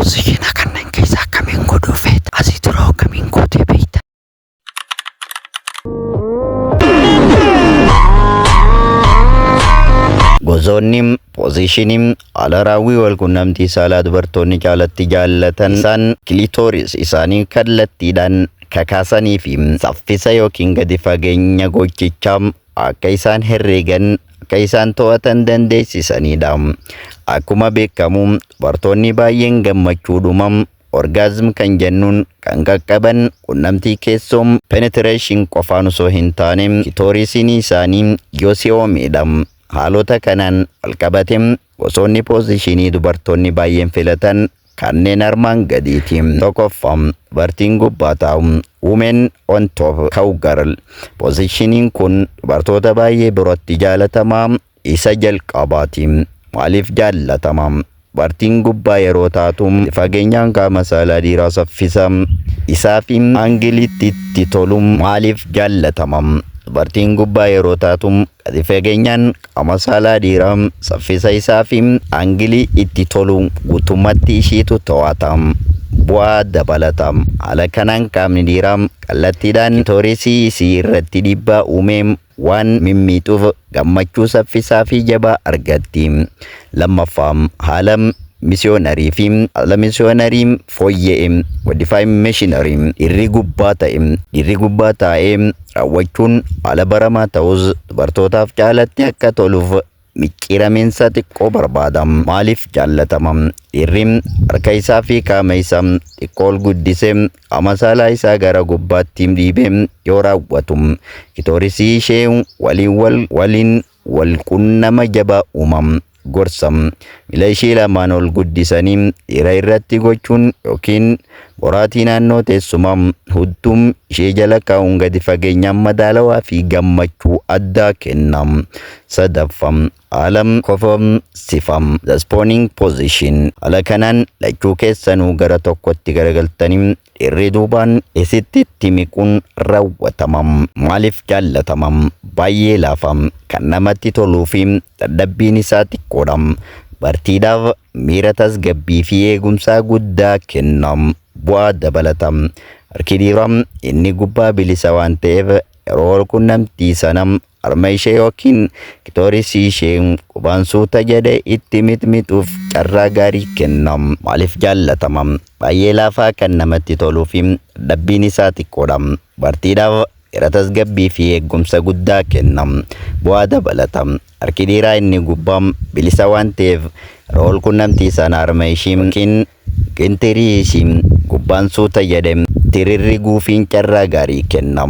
position kanneen keessaa akkamiin godhuu feeta? Asii dura akkamiin gootee beekta? Gozoonni positionii ala raawwii wal quunnamtii saalaa dubartoonni jaalatti jaallatan isaan kilitooris isaanii kallattiidhaan kakaasanii fi saffisa yookiin gadi fageenya gochichaa akka isaan herreegan akka isaan to'atan dandeessisanidha. Akkuma beekamu dubartoonni baay'een gammachuudhuma orgasm kan jennuun kan qaqqaban quunnamtii keessoo penetration qofaan osoo hin taane kilitoorisiin isaanii yoo si'oomedha. Haalota kanaan walqabateen gosoonni positionii dubartoonni baay'een filatan kanneen armaan gadiiti. Tokkoffaa dubartiin gubbaa taa'u women on top cowgirl. Positioniin kun dubartoota baay'ee biratti jaalatamaa isa jalqabaati. Maaliif jaallatama? Dubartiin gubbaa yeroo taatu fageenyaan qaama saalaa dhiiraa saffisa isaa fi aangiliitti itti tolu maaliif jaallatama? Dubartiin gubbaa yeroo taatu gadi fageenyaan qaama saalaa dhiiraa saffisa isaa fi aangilii itti tolu guutummaatti ishiitu to'ata. Bu'aa dabalata. Haala kanaan qaamni dhiiraa kallattiidhaan kilitoorisii isii irratti dhiibbaa uumee waan mimmiixuuf gammachuu saffisaa fi jabaa argatti. Lammaffaa haala misiyoonarii fi haala misiyoonarii fooyya'e modified machinery dhiirri gubbaa taa'ee raawwachuun haala baramaa ta'us dubartootaaf caalatti akka toluuf micciiramiinsa xiqqoo barbaada. Maaliif jaallatama? Dhiirri harka isaa fi qaama isaa xiqqoo ol guddisee qaama saalaa isaa gara gubbaatti dhiibee yoo raawwatu kilitoorisii ishee waliin wal quunnama jabaa uumama. Gorsa miila ishee lamaan ol guddisanii dhiira irratti gochuun yookiin boraatii naannoo teessumaa hudduun ishee jala kaa'uun gadi fageenyaan madaalawaa fi gammachuu addaa kenna. Sadaffaa haala kofomsifam the spawning position. Haala kanaan lachuu keessanuu gara tokkotti garagaltanii dhiirri duubaan isitti miquun raawwatama. Maaliif jaallatama? Baay'ee laafaa kan namatti toluu fi dadhabbiin isaa xiqqoodha. Dubartiidhaaf miira tasgabbii fi eegumsaa guddaa kenna. Bu'aa dabalata. Harki dhiiraa inni gubbaa bilisa waan ta'eef yeroo wal quunnamtii sana harma ishee yookiin kilitoorisii ishee qubaan suuta jedhee itti mixmixuuf carraa gaarii kenna. Maaliif jaallatama? Baay'ee laafaa kan namatti toluu fi dadhabbiin isaa xiqqoodha. Dubartiidhaaf miira tasgabbii fi eegumsa guddaa kenna. Bu'aa dabalata. Harki dhiiraa inni gubbaa bilisa waan ta'eef yeroo wal quunnamtii sana harma ishee yookiin qinxirii ishee gubbaan suuta jedhee tirirri guufiin carraa gaarii kenna.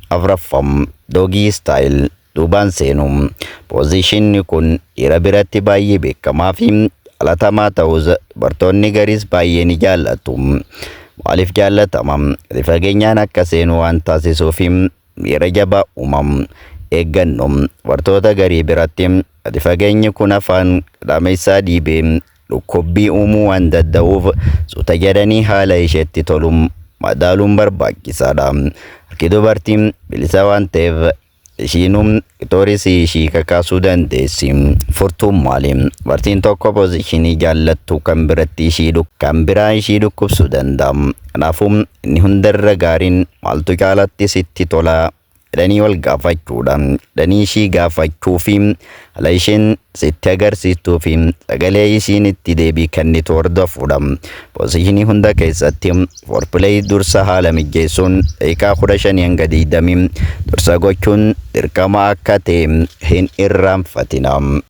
Afuraffaa dogii style duubaan seenu. Positionni kun dhiira biratti baay'ee beekamaa fi dhalatamaa ta'us dubartoonni garis baay'ee ni jaallatu. Maaliif jaallatama? Gadi fageenyaan akka seenu waan taasisuuf miira jabaa uumama. Eeggannoo dubartoota garii biratti gadi fageenyi kun afaan qaama isaa dhiibee dhukkubbii uumuu waan danda'uuf suuta jedhanii haala isheetti tolu madaaluun barbaachisaadha. Harki dubartiin bilisa waan ta'eef ishiinuu kilitoorisii ishii kakaasuu dandeessi. Furtuun maali? Dubartiin tokko positionii jaallattu kan biraa ishii dhukkubsuu danda'a. Kanaafuu inni hundarra gaariin maaltu caalatti sitti tola jedhanii wal gaafachuudha. Jedhanii ishii gaafachuu fi haala isheen sitti agarsiistuu fi sagalee ishiin itti deebii kennitu hordofuudha. Positionii hunda keessatti foreplay dursa haala mijeessuun daqiiqaa 15 hanga 20 dursa gochuun dirqama akka ta'e hin irraanfatina.